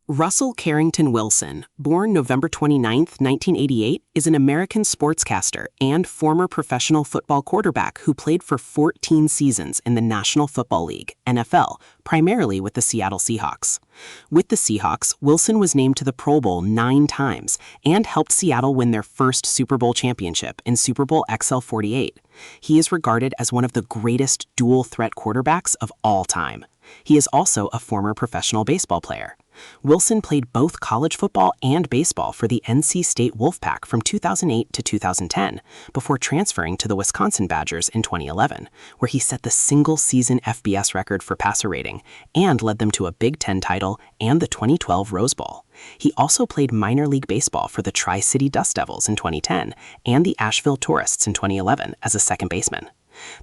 Russell Carrington Wilson, born November 29, 1988, is an American sportscaster and former professional football quarterback who played for 14 seasons in the National Football League, NFL, primarily with the Seattle Seahawks. With the Seahawks, Wilson was named to the Pro Bowl 9 times and helped Seattle win their first Super Bowl championship in Super Bowl XLVIII. He is regarded as one of the greatest dual-threat quarterbacks of all time. He is also a former professional baseball player. Wilson played both college football and baseball for the NC State Wolfpack from 2008 to 2010, before transferring to the Wisconsin Badgers in 2011, where he set the single-season FBS record for passer rating and led them to a Big Ten title and the 2012 Rose Bowl. He also played minor league baseball for the Tri-City Dust Devils in 2010 and the Asheville Tourists in 2011 as a second baseman.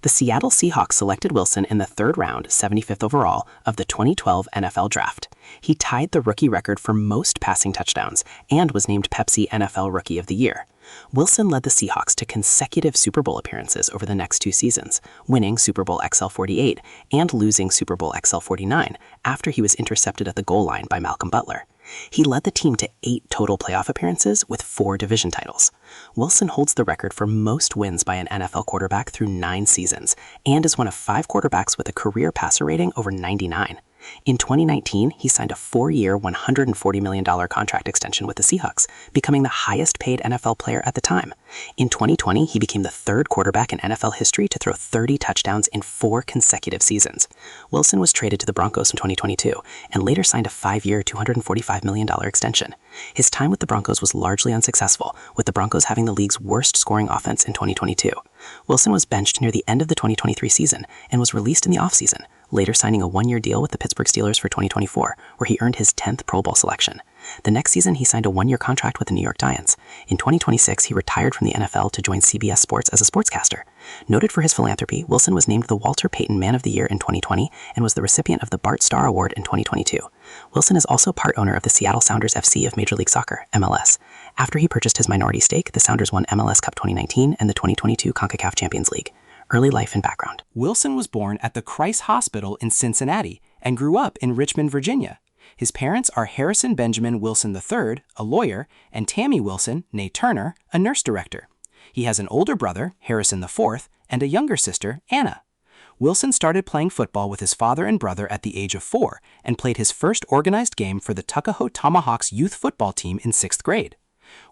The Seattle Seahawks selected Wilson in the third round, 75th overall, of the 2012 NFL Draft. He tied the rookie record for most passing touchdowns and was named Pepsi NFL Rookie of the Year. Wilson led the Seahawks to consecutive Super Bowl appearances over the next 2 seasons, winning Super Bowl XLVIII and losing Super Bowl XL49 after he was intercepted at the goal line by Malcolm Butler. He led the team to 8 total playoff appearances with 4 division titles. Wilson holds the record for most wins by an NFL quarterback through 9 seasons and is one of 5 quarterbacks with a career passer rating over 99. In 2019, he signed a 4-year, $140 million contract extension with the Seahawks, becoming the highest-paid NFL player at the time. In 2020, he became the 3rd quarterback in NFL history to throw 30 touchdowns in 4 consecutive seasons. Wilson was traded to the Broncos in 2022 and later signed a 5-year, $245 million extension. His time with the Broncos was largely unsuccessful, with the Broncos having the league's worst scoring offense in 2022. Wilson was benched near the end of the 2023 season and was released in the offseason, later signing a 1-year deal with the Pittsburgh Steelers for 2024, where he earned his 10th Pro Bowl selection. The next season, he signed a 1-year contract with the New York Giants. In 2026, he retired from the NFL to join CBS Sports as a sportscaster. Noted for his philanthropy, Wilson was named the Walter Payton Man of the Year in 2020 and was the recipient of the Bart Starr Award in 2022. Wilson is also part owner of the Seattle Sounders FC of Major League Soccer, MLS. After he purchased his minority stake, the Sounders won MLS Cup 2019 and the 2022 CONCACAF Champions League. Early life and background. Wilson was born at the Christ Hospital in Cincinnati and grew up in Richmond, Virginia. His parents are Harrison Benjamin Wilson III, a lawyer, and Tammy Wilson, née Turner, a nurse director. He has an older brother, Harrison IV, and a younger sister, Anna. Wilson started playing football with his father and brother at the age of 4 and played his first organized game for the Tuckahoe Tomahawks youth football team in 6th grade.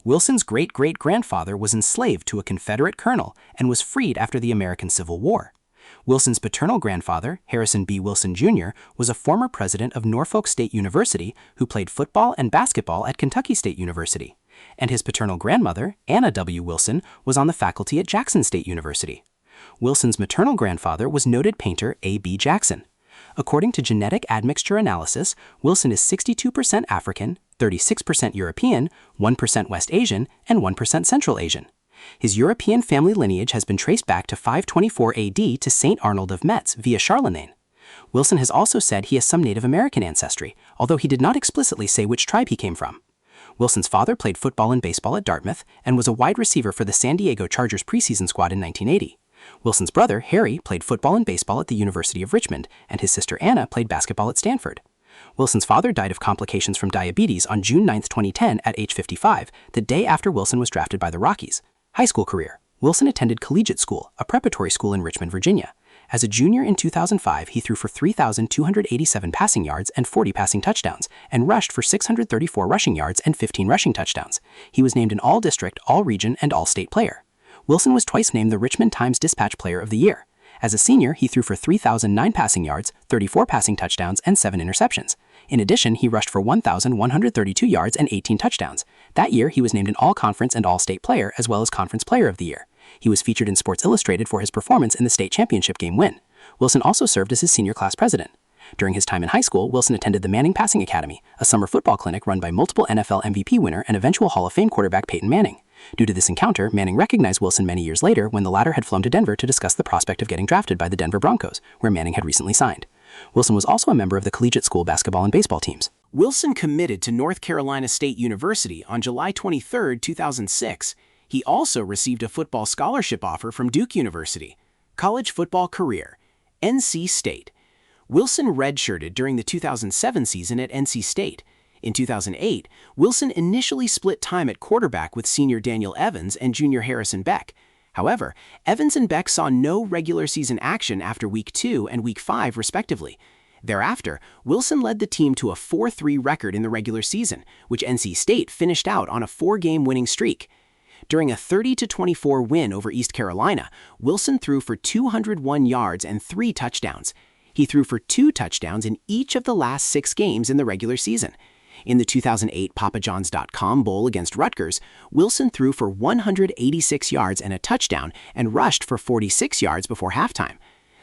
Wilson's great-great-grandfather was enslaved to a Confederate colonel and was freed after the American Civil War. Wilson's paternal grandfather, Harrison B. Wilson Jr., was a former president of Norfolk State University who played football and basketball at Kentucky State University. And his paternal grandmother, Anna W. Wilson, was on the faculty at Jackson State University. Wilson's maternal grandfather was noted painter A. B. Jackson. According to genetic admixture analysis, Wilson is 62% African, 36% European, 1% West Asian, and 1% Central Asian. His European family lineage has been traced back to 524 AD to Saint Arnold of Metz via Charlemagne. Wilson has also said he has some Native American ancestry, although he did not explicitly say which tribe he came from. Wilson's father played football and baseball at Dartmouth and was a wide receiver for the San Diego Chargers preseason squad in 1980. Wilson's brother, Harry, played football and baseball at the University of Richmond, and his sister Anna played basketball at Stanford. Wilson's father died of complications from diabetes on June 9, 2010 at age 55, the day after Wilson was drafted by the Rockies. High school career. Wilson attended collegiate school, a preparatory school in Richmond, Virginia. As a junior in 2005, he threw for 3,287 passing yards and 40 passing touchdowns, and rushed for 634 rushing yards and 15 rushing touchdowns. He was named an All-District, All-Region, and All-State player. Wilson was twice named the Richmond Times-Dispatch Player of the Year. As a senior, he threw for 3,009 passing yards, 34 passing touchdowns, and 7 interceptions. In addition, he rushed for 1,132 yards and 18 touchdowns. That year, he was named an All-Conference and All-State player, as well as Conference Player of the Year. He was featured in Sports Illustrated for his performance in the state championship game win. Wilson also served as his senior class president. During his time in high school, Wilson attended the Manning Passing Academy, a summer football clinic run by multiple NFL MVP winner and eventual Hall of Fame quarterback Peyton Manning. Due to this encounter, Manning recognized Wilson many years later when the latter had flown to Denver to discuss the prospect of getting drafted by the Denver Broncos, where Manning had recently signed. Wilson was also a member of the collegiate school basketball and baseball teams. Wilson committed to North Carolina State University on July 23, 2006. He also received a football scholarship offer from Duke University. College football career. NC State. Wilson redshirted during the 2007 season at NC State. In 2008, Wilson initially split time at quarterback with senior Daniel Evans and junior Harrison Beck. However, Evans and Beck saw no regular season action after Week 2 and Week 5, respectively. Thereafter, Wilson led the team to a 4-3 record in the regular season, which NC State finished out on a 4-game winning streak. During a 30-24 win over East Carolina, Wilson threw for 201 yards and 3 touchdowns. He threw for 2 touchdowns in each of the last 6 games in the regular season. In the 2008 PapaJohns.com Bowl against Rutgers, Wilson threw for 186 yards and a touchdown and rushed for 46 yards before halftime.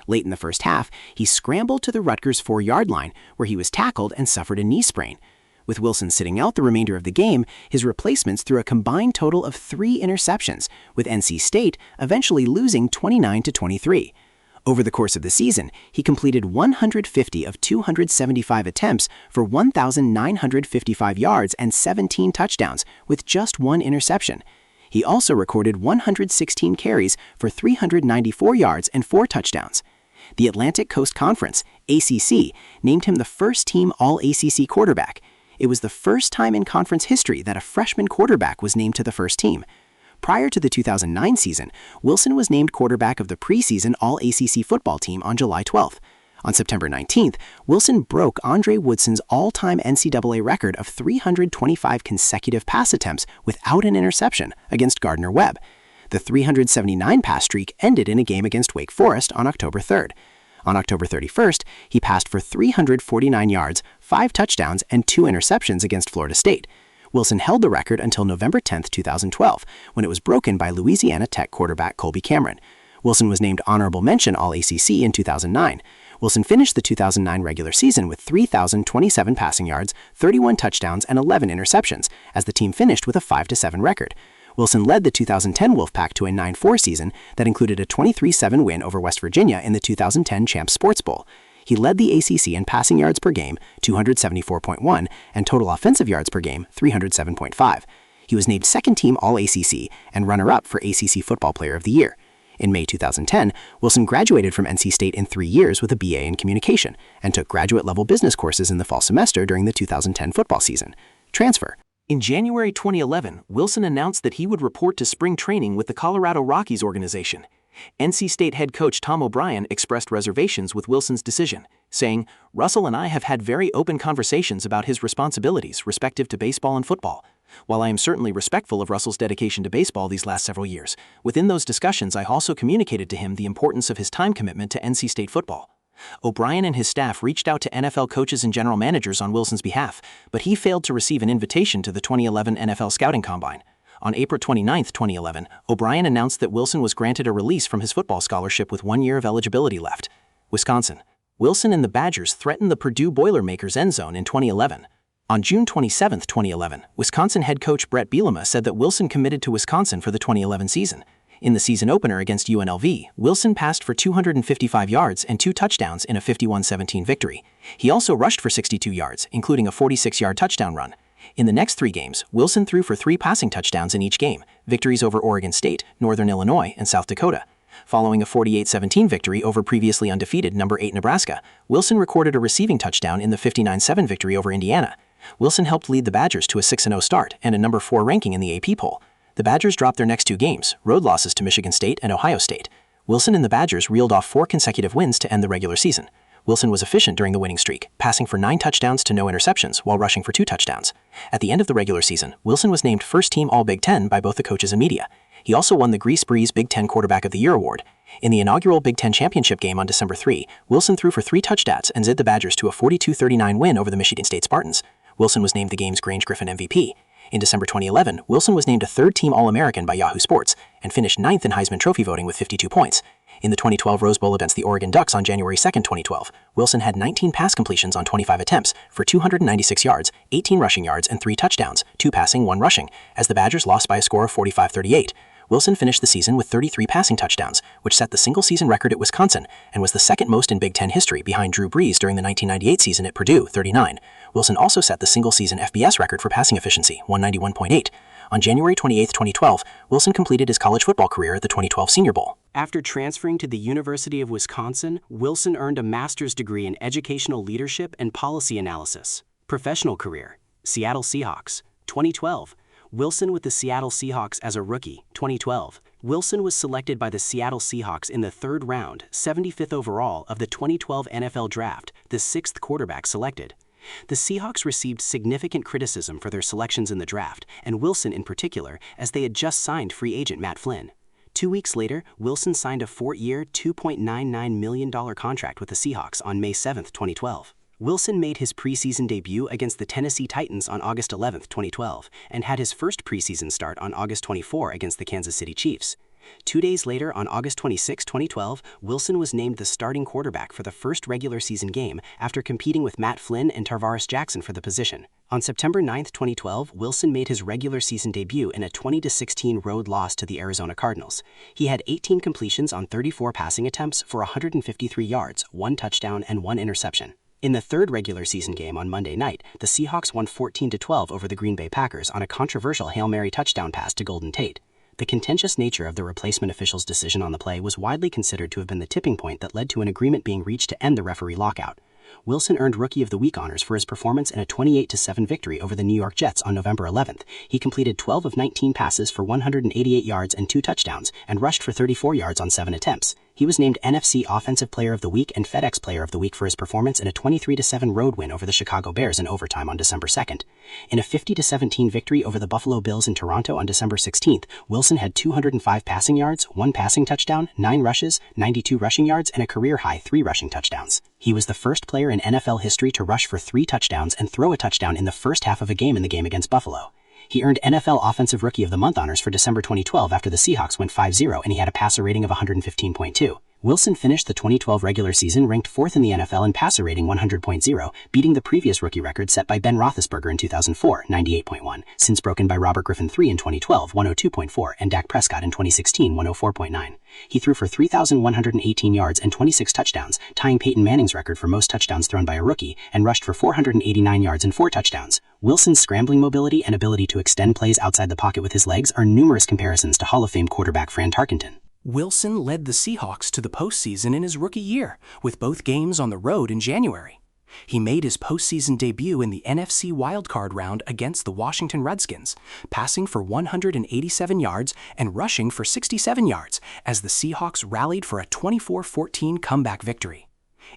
Late in the first half, he scrambled to the Rutgers 4-yard line, where he was tackled and suffered a knee sprain. With Wilson sitting out the remainder of the game, his replacements threw a combined total of 3 interceptions, with NC State eventually losing 29-23. Over the course of the season, he completed 150 of 275 attempts for 1,955 yards and 17 touchdowns, with just 1 interception. He also recorded 116 carries for 394 yards and 4 touchdowns. The Atlantic Coast Conference, ACC, named him the first-team All-ACC quarterback. It was the first time in conference history that a freshman quarterback was named to the first team. Prior to the 2009 season, Wilson was named quarterback of the preseason All-ACC football team on July 12th. On September 19th, Wilson broke Andre Woodson's all-time NCAA record of 325 consecutive pass attempts without an interception against Gardner-Webb. The 379-pass streak ended in a game against Wake Forest on October 3rd. On October 31st, he passed for 349 yards, 5 touchdowns, and 2 interceptions against Florida State. Wilson held the record until November 10, 2012, when it was broken by Louisiana Tech quarterback Colby Cameron. Wilson was named Honorable Mention All-ACC in 2009. Wilson finished the 2009 regular season with 3,027 passing yards, 31 touchdowns, and 11 interceptions, as the team finished with a 5-7 record. Wilson led the 2010 Wolfpack to a 9-4 season that included a 23-7 win over West Virginia in the 2010 Champs Sports Bowl. He led the ACC in passing yards per game, 274.1, and total offensive yards per game, 307.5. He was named second-team All-ACC and runner-up for ACC Football Player of the Year. In May 2010, Wilson graduated from NC State in 3 years with a BA in Communication and took graduate-level business courses in the fall semester during the 2010 football season. Transfer. In January 2011, Wilson announced that he would report to spring training with the Colorado Rockies organization. NC State head coach Tom O'Brien expressed reservations with Wilson's decision, saying, "Russell and I have had very open conversations about his responsibilities respective to baseball and football. While I am certainly respectful of Russell's dedication to baseball these last several years, within those discussions I also communicated to him the importance of his time commitment to NC State football." O'Brien and his staff reached out to NFL coaches and general managers on Wilson's behalf, but he failed to receive an invitation to the 2011 NFL Scouting Combine. On April 29, 2011, O'Brien announced that Wilson was granted a release from his football scholarship with 1 year of eligibility left. Wisconsin. Wilson and the Badgers threatened the Purdue Boilermakers end zone in 2011. On June 27, 2011, Wisconsin head coach Brett Bielema said that Wilson committed to Wisconsin for the 2011 season. In the season opener against UNLV, Wilson passed for 255 yards and 2 touchdowns in a 51-17 victory. He also rushed for 62 yards, including a 46-yard touchdown run. In the next 3 games, Wilson threw for 3 passing touchdowns in each game, victories over Oregon State, Northern Illinois, and South Dakota. Following a 48-17 victory over previously undefeated number 8 Nebraska, Wilson recorded a receiving touchdown in the 59-7 victory over Indiana. Wilson helped lead the Badgers to a 6-0 start and a number 4 ranking in the AP poll. The Badgers dropped their next 2 games, road losses to Michigan State and Ohio State. Wilson and the Badgers reeled off 4 consecutive wins to end the regular season. Wilson was efficient during the winning streak, passing for 9 touchdowns to no interceptions while rushing for 2 touchdowns. At the end of the regular season, Wilson was named first-team All-Big Ten by both the coaches and media. He also won the Grease Breeze Big Ten Quarterback of the Year award. In the inaugural Big Ten championship game on December 3, Wilson threw for 3 touchdowns and led the Badgers to a 42-39 win over the Michigan State Spartans. Wilson was named the game's Grange Griffin MVP. In December 2011, Wilson was named a 3rd-team All-American by Yahoo Sports and finished 9th in Heisman Trophy voting with 52 points. In the 2012 Rose Bowl against the Oregon Ducks on January 2, 2012, Wilson had 19 pass completions on 25 attempts for 296 yards, 18 rushing yards, and 3 touchdowns, 2 passing, 1 rushing, as the Badgers lost by a score of 45-38. Wilson finished the season with 33 passing touchdowns, which set the single-season record at Wisconsin and was the 2nd most in Big Ten history behind Drew Brees during the 1998 season at Purdue, 39. Wilson also set the single-season FBS record for passing efficiency, 191.8. On January 28, 2012, Wilson completed his college football career at the 2012 Senior Bowl. After transferring to the University of Wisconsin, Wilson earned a master's degree in educational leadership and policy analysis. Professional career. Seattle Seahawks. 2012. Wilson with the Seattle Seahawks as a rookie. 2012. Wilson was selected by the Seattle Seahawks in the third round, 75th overall, of the 2012 NFL Draft, the sixth quarterback selected. The Seahawks received significant criticism for their selections in the draft, and Wilson in particular, as they had just signed free agent Matt Flynn. 2 weeks later, Wilson signed a 4-year, $2.99 million contract with the Seahawks on May 7, 2012. Wilson made his preseason debut against the Tennessee Titans on August 11, 2012, and had his first preseason start on August 24 against the Kansas City Chiefs. 2 days later, on August 26, 2012, Wilson was named the starting quarterback for the first regular season game after competing with Matt Flynn and Tarvaris Jackson for the position. On September 9, 2012, Wilson made his regular season debut in a 20-16 road loss to the Arizona Cardinals. He had 18 completions on 34 passing attempts for 153 yards, 1 touchdown, and 1 interception. In the third regular season game on Monday night, the Seahawks won 14-12 over the Green Bay Packers on a controversial Hail Mary touchdown pass to Golden Tate. The contentious nature of the replacement official's decision on the play was widely considered to have been the tipping point that led to an agreement being reached to end the referee lockout. Wilson earned Rookie of the Week honors for his performance in a 28-7 victory over the New York Jets on November 11th. He completed 12 of 19 passes for 188 yards and 2 touchdowns, and rushed for 34 yards on 7 attempts. He was named NFC Offensive Player of the Week and FedEx Player of the Week for his performance in a 23-7 road win over the Chicago Bears in overtime on December 2nd. In a 50-17 victory over the Buffalo Bills in Toronto on December 16th, Wilson had 205 passing yards, 1 passing touchdown, 9 rushes, 92 rushing yards, and a career-high 3 rushing touchdowns. He was the first player in NFL history to rush for 3 touchdowns and throw a touchdown in the first half of a game in the game against Buffalo. He earned NFL Offensive Rookie of the Month honors for December 2012 after the Seahawks went 5-0 and he had a passer rating of 115.2. Wilson finished the 2012 regular season ranked 4th in the NFL in passer rating 100.0, beating the previous rookie record set by Ben Roethlisberger in 2004, 98.1, since broken by Robert Griffin III in 2012, 102.4, and Dak Prescott in 2016, 104.9. He threw for 3,118 yards and 26 touchdowns, tying Peyton Manning's record for most touchdowns thrown by a rookie, and rushed for 489 yards and 4 touchdowns. Wilson's scrambling mobility and ability to extend plays outside the pocket with his legs are numerous comparisons to Hall of Fame quarterback Fran Tarkenton. Wilson led the Seahawks to the postseason in his rookie year, with both games on the road in January. He made his postseason debut in the NFC wildcard round against the Washington Redskins, passing for 187 yards and rushing for 67 yards as the Seahawks rallied for a 24-14 comeback victory.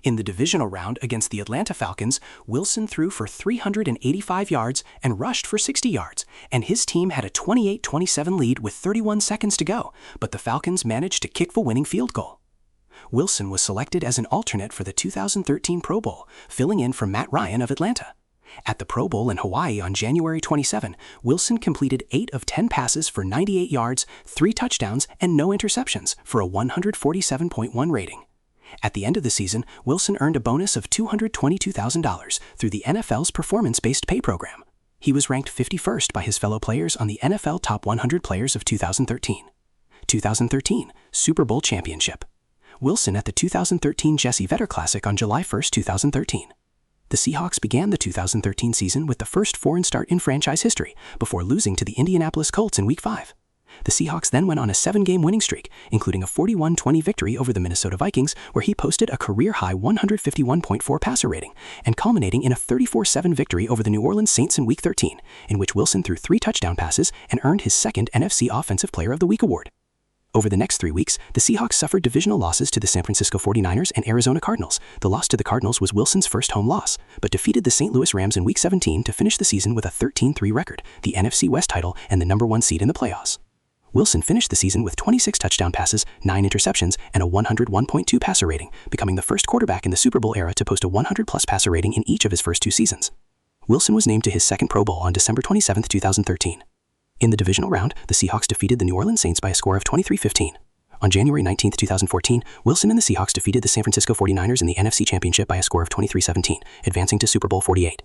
In the divisional round against the Atlanta Falcons, Wilson threw for 385 yards and rushed for 60 yards, and his team had a 28-27 lead with 31 seconds to go, but the Falcons managed to kick the winning field goal. Wilson was selected as an alternate for the 2013 Pro Bowl, filling in for Matt Ryan of Atlanta. At the Pro Bowl in Hawaii on January 27, Wilson completed 8 of 10 passes for 98 yards, 3 touchdowns, and no interceptions for a 147.1 rating. At the end of the season, Wilson earned a bonus of $222,000 through the NFL's performance-based pay program. He was ranked 51st by his fellow players on the NFL Top 100 Players of 2013. 2013 Super Bowl Championship. Wilson at the 2013 Jesse Vedder Classic on July 1, 2013. The Seahawks began the 2013 season with the first foreign start in franchise history before losing to the Indianapolis Colts in Week 5. The Seahawks then went on a 7-game winning streak, including a 41-20 victory over the Minnesota Vikings, where he posted a career-high 151.4 passer rating, and culminating in a 34-7 victory over the New Orleans Saints in Week 13, in which Wilson threw 3 touchdown passes and earned his second NFC Offensive Player of the Week award. Over the next 3 weeks, the Seahawks suffered divisional losses to the San Francisco 49ers and Arizona Cardinals. The loss to the Cardinals was Wilson's first home loss, but defeated the St. Louis Rams in Week 17 to finish the season with a 13-3 record, the NFC West title, and the #1 seed in the playoffs. Wilson finished the season with 26 touchdown passes, 9 interceptions, and a 101.2 passer rating, becoming the first quarterback in the Super Bowl era to post a 100-plus passer rating in each of his first 2 seasons. Wilson was named to his second Pro Bowl on December 27, 2013. In the divisional round, the Seahawks defeated the New Orleans Saints by a score of 23-15. On January 19, 2014, Wilson and the Seahawks defeated the San Francisco 49ers in the NFC Championship by a score of 23-17, advancing to Super Bowl XLVIII.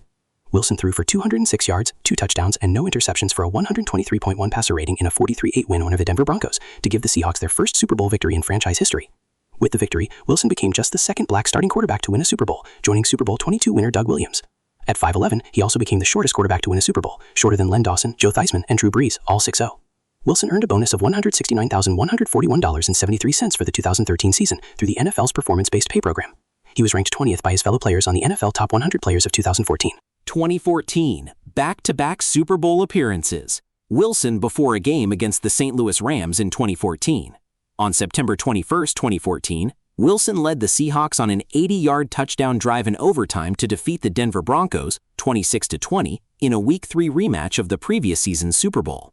Wilson threw for 206 yards, 2 touchdowns, and no interceptions for a 123.1 passer rating in a 43-8 win over the Denver Broncos to give the Seahawks their first Super Bowl victory in franchise history. With the victory, Wilson became just the second black starting quarterback to win a Super Bowl, joining Super Bowl XXII winner Doug Williams. At 5'11", he also became the shortest quarterback to win a Super Bowl, shorter than Len Dawson, Joe Theismann, and Drew Brees, all 6'0". Wilson earned a bonus of $169,141.73 for the 2013 season through the NFL's performance-based pay program. He was ranked 20th by his fellow players on the NFL Top 100 Players of 2014. 2014 back-to-back Super Bowl appearances. Wilson before a game against the St. Louis Rams in 2014. On September 21, 2014, Wilson led the Seahawks on an 80-yard touchdown drive in overtime to defeat the Denver Broncos 26-20 in a Week 3 rematch of the previous season's Super Bowl.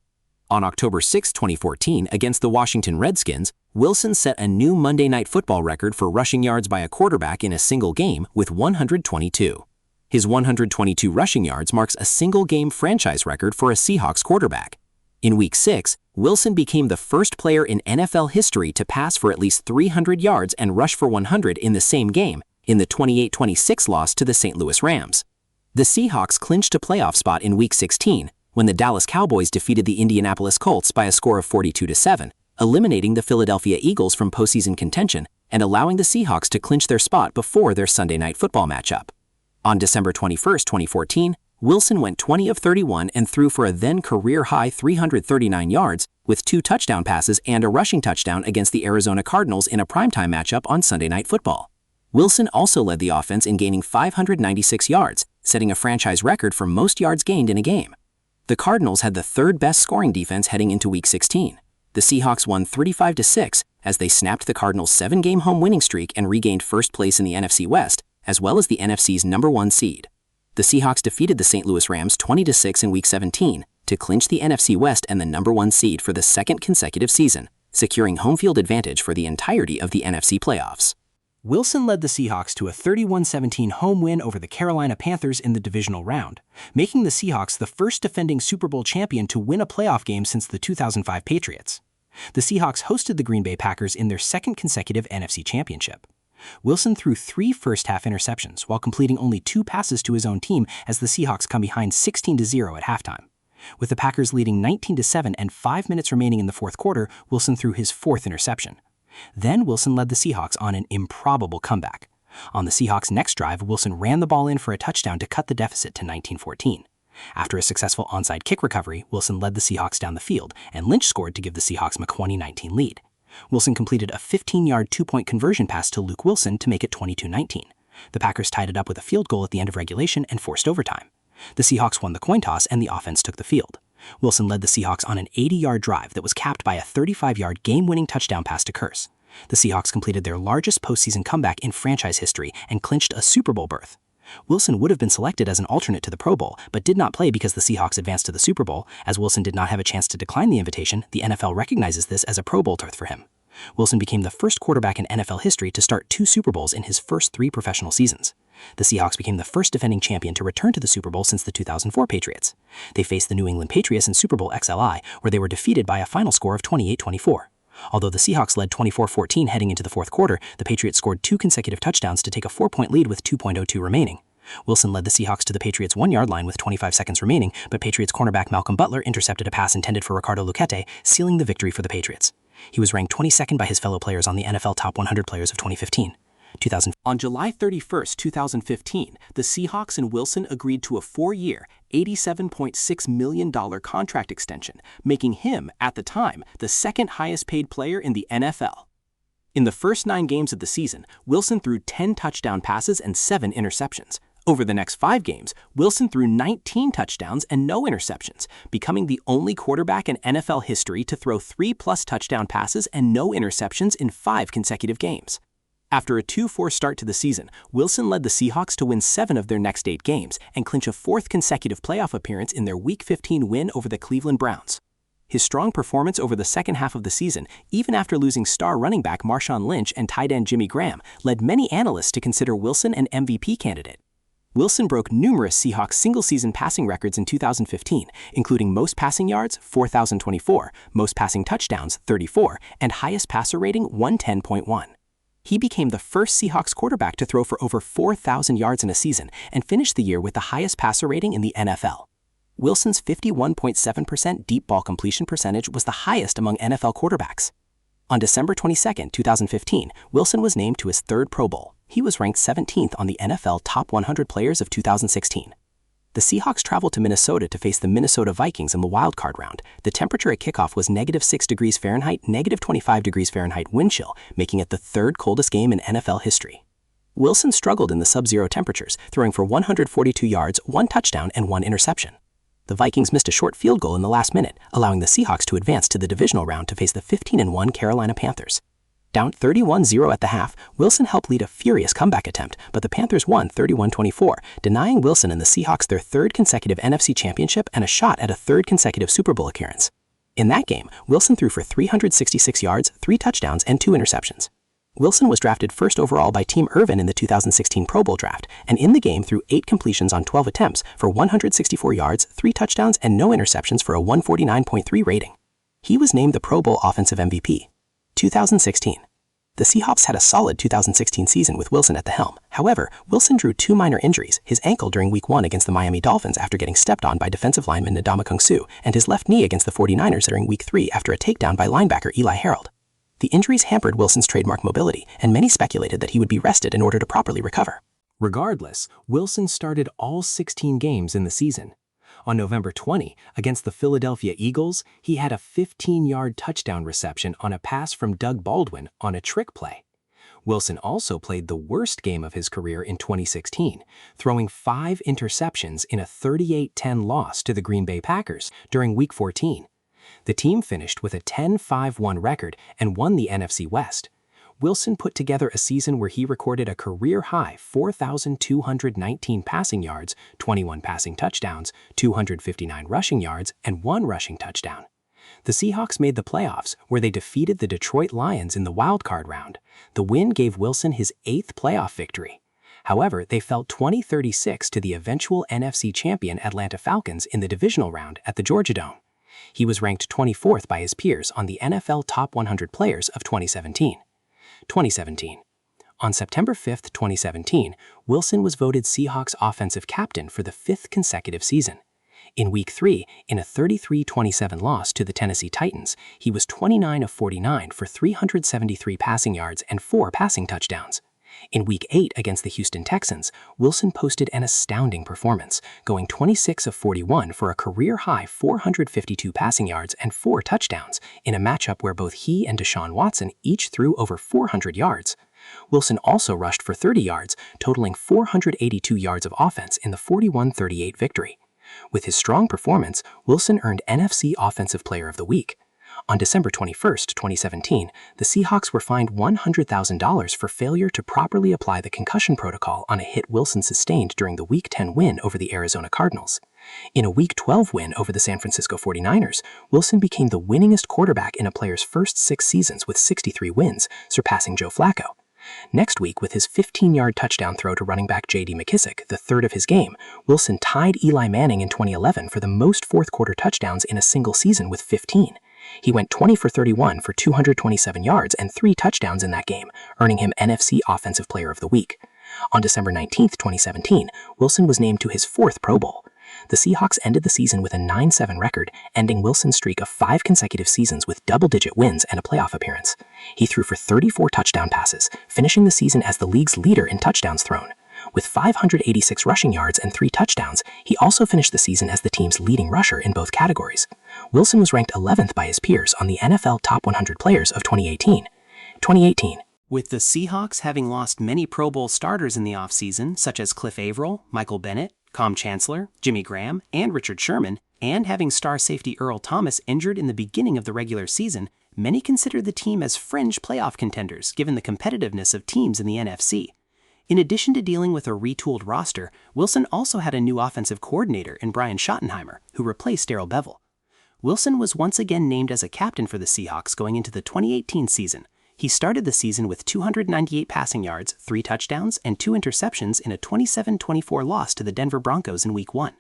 On October 6, 2014, against the Washington Redskins, Wilson set a new Monday Night Football record for rushing yards by a quarterback in a single game with 122. His 122 rushing yards marks a single-game franchise record for a Seahawks quarterback. In Week 6, Wilson became the first player in NFL history to pass for at least 300 yards and rush for 100 in the same game, in the 28-26 loss to the St. Louis Rams. The Seahawks clinched a playoff spot in Week 16, when the Dallas Cowboys defeated the Indianapolis Colts by a score of 42-7, eliminating the Philadelphia Eagles from postseason contention and allowing the Seahawks to clinch their spot before their Sunday Night Football matchup. On December 21, 2014, Wilson went 20 of 31 and threw for a then career-high 339 yards with 2 touchdown passes and a rushing touchdown against the Arizona Cardinals in a primetime matchup on Sunday Night Football. Wilson also led the offense in gaining 596 yards, setting a franchise record for most yards gained in a game. The Cardinals had the third-best scoring defense heading into Week 16. The Seahawks won 35-6 as they snapped the Cardinals' 7-game home winning streak and regained first place in the NFC West, as well as the NFC's #1 seed. The Seahawks defeated the St. Louis Rams 20-6 in Week 17 to clinch the NFC West and the #1 seed for the second consecutive season, securing home field advantage for the entirety of the NFC playoffs. Wilson led the Seahawks to a 31-17 home win over the Carolina Panthers in the divisional round, making the Seahawks the first defending Super Bowl champion to win a playoff game since the 2005 Patriots. The Seahawks hosted the Green Bay Packers in their second consecutive NFC championship. Wilson threw 3 first-half interceptions while completing only 2 passes to his own team as the Seahawks come behind 16-0 at halftime. With the Packers leading 19-7 and 5 minutes remaining in the fourth quarter, Wilson threw his 4th interception. Then Wilson led the Seahawks on an improbable comeback. On the Seahawks' next drive, Wilson ran the ball in for a touchdown to cut the deficit to 19-14. After a successful onside kick recovery, Wilson led the Seahawks down the field, and Lynch scored to give the Seahawks a 20-19 lead. Wilson completed a 15-yard 2-point conversion pass to Luke Wilson to make it 22-19. The Packers tied it up with a field goal at the end of regulation and forced overtime. The Seahawks won the coin toss and the offense took the field. Wilson led the Seahawks on an 80-yard drive that was capped by a 35-yard game-winning touchdown pass to Kearse. The Seahawks completed their largest postseason comeback in franchise history and clinched a Super Bowl berth. Wilson would have been selected as an alternate to the Pro Bowl, but did not play because the Seahawks advanced to the Super Bowl. As Wilson did not have a chance to decline the invitation, the NFL recognizes this as a Pro Bowl berth for him. Wilson became the first quarterback in NFL history to start 2 Super Bowls in his first 3 professional seasons. The Seahawks became the first defending champion to return to the Super Bowl since the 2004 Patriots. They faced the New England Patriots in Super Bowl XLVIII, where they were defeated by a final score of 28-24. Although the Seahawks led 24-14 heading into the fourth quarter, the Patriots scored 2 consecutive touchdowns to take a 4-point lead with 2.02 remaining. Wilson led the Seahawks to the Patriots' 1-yard line with 25 seconds remaining, but Patriots cornerback Malcolm Butler intercepted a pass intended for Ricardo Luquete, sealing the victory for the Patriots. He was ranked 22nd by his fellow players on the NFL Top 100 Players of 2015. On July 31, 2015, the Seahawks and Wilson agreed to a 4-year, $87.6 million contract extension, making him, at the time, the second highest-paid player in the NFL. In the first 9 games of the season, Wilson threw 10 touchdown passes and 7 interceptions. Over the next 5 games, Wilson threw 19 touchdowns and no interceptions, becoming the only quarterback in NFL history to throw 3+ touchdown passes and no interceptions in 5 consecutive games. After a 2-4 start to the season, Wilson led the Seahawks to win 7 of their next 8 games and clinch a 4th consecutive playoff appearance in their Week 15 win over the Cleveland Browns. His strong performance over the second half of the season, even after losing star running back Marshawn Lynch and tight end Jimmy Graham, led many analysts to consider Wilson an MVP candidate. Wilson broke numerous Seahawks single-season passing records in 2015, including most passing yards, 4,024, most passing touchdowns, 34, and highest passer rating, 110.1. He became the first Seahawks quarterback to throw for over 4,000 yards in a season and finished the year with the highest passer rating in the NFL. Wilson's 51.7% deep ball completion percentage was the highest among NFL quarterbacks. On December 22, 2015, Wilson was named to his 3rd Pro Bowl. He was ranked 17th on the NFL Top 100 Players of 2016. The Seahawks traveled to Minnesota to face the Minnesota Vikings in the wildcard round. The temperature at kickoff was -6 degrees Fahrenheit, -25 degrees Fahrenheit wind chill, making it the 3rd coldest game in NFL history. Wilson struggled in the sub-zero temperatures, throwing for 142 yards, 1 touchdown, and 1 interception. the Vikings missed a short field goal in the last minute, allowing the Seahawks to advance to the divisional round to face the 15-1 Carolina Panthers. Down 31-0 at the half, Wilson helped lead a furious comeback attempt, but the Panthers won 31-24, denying Wilson and the Seahawks their third consecutive NFC championship and a shot at a third consecutive Super Bowl appearance. In that game, Wilson threw for 366 yards, 3 touchdowns, and 2 interceptions. Wilson was drafted first overall by Team Irvin in the 2016 Pro Bowl draft, and in the game threw 8 completions on 12 attempts for 164 yards, 3 touchdowns, and no interceptions for a 149.3 rating. He was named the Pro Bowl Offensive MVP. 2016. The Seahawks had a solid 2016 season with Wilson at the helm. However, Wilson drew 2 minor injuries, his ankle during Week 1 against the Miami Dolphins after getting stepped on by defensive lineman Ndamukong Suh, and his left knee against the 49ers during Week 3 after a takedown by linebacker Eli Harold. The injuries hampered Wilson's trademark mobility, and many speculated that he would be rested in order to properly recover. Regardless, Wilson started all 16 games in the season. On November 20, against the Philadelphia Eagles, he had a 15-yard touchdown reception on a pass from Doug Baldwin on a trick play. Wilson also played the worst game of his career in 2016, throwing 5 interceptions in a 38-10 loss to the Green Bay Packers during Week 14. The team finished with a 10-5-1 record and won the NFC West. Wilson put together a season where he recorded a career-high 4,219 passing yards, 21 passing touchdowns, 259 rushing yards, and 1 rushing touchdown. The Seahawks made the playoffs, where they defeated the Detroit Lions in the wildcard round. The win gave Wilson his 8th playoff victory. However, they fell 20-36 to the eventual NFC champion Atlanta Falcons in the divisional round at the Georgia Dome. He was ranked 24th by his peers on the NFL Top 100 Players of 2017. 2017. On September 5, 2017, Wilson was voted Seahawks offensive captain for the 5th consecutive season. In Week 3, in a 33-27 loss to the Tennessee Titans, he was 29 of 49 for 373 passing yards and 4 passing touchdowns. In Week 8 against the Houston Texans, Wilson posted an astounding performance, going 26 of 41 for a career-high 452 passing yards and 4 touchdowns in a matchup where both he and Deshaun Watson each threw over 400 yards. Wilson also rushed for 30 yards, totaling 482 yards of offense in the 41-38 victory. With his strong performance, Wilson earned NFC Offensive Player of the Week. On December 21, 2017, the Seahawks were fined $100,000 for failure to properly apply the concussion protocol on a hit Wilson sustained during the Week 10 win over the Arizona Cardinals. In a Week 12 win over the San Francisco 49ers, Wilson became the winningest quarterback in a player's first 6 seasons with 63 wins, surpassing Joe Flacco. Next week, with his 15-yard touchdown throw to running back J.D. McKissick, the third of his game, Wilson tied Eli Manning in 2011 for the most fourth-quarter touchdowns in a single season with 15. He went 20 for 31 for 227 yards and 3 touchdowns in that game, earning him NFC Offensive Player of the Week. On December 19, 2017, Wilson was named to his 4th Pro Bowl. The Seahawks ended the season with a 9-7 record, ending Wilson's streak of 5 consecutive seasons with double-digit wins and a playoff appearance. He threw for 34 touchdown passes, finishing the season as the league's leader in touchdowns thrown. With 586 rushing yards and 3 touchdowns, he also finished the season as the team's leading rusher in both categories. Wilson was ranked 11th by his peers on the NFL Top 100 Players of 2018. 2018. With the Seahawks having lost many Pro Bowl starters in the offseason, such as Cliff Averill, Michael Bennett, Com Chancellor, Jimmy Graham, and Richard Sherman, and having star safety Earl Thomas injured in the beginning of the regular season, many consider the team as fringe playoff contenders given the competitiveness of teams in the NFC. In addition to dealing with a retooled roster, Wilson also had a new offensive coordinator in Brian Schottenheimer, who replaced Darrell Bevell. Wilson was once again named as a captain for the Seahawks going into the 2018 season. He started the season with 298 passing yards, 3 touchdowns, and 2 interceptions in a 27-24 loss to the Denver Broncos in Week 1.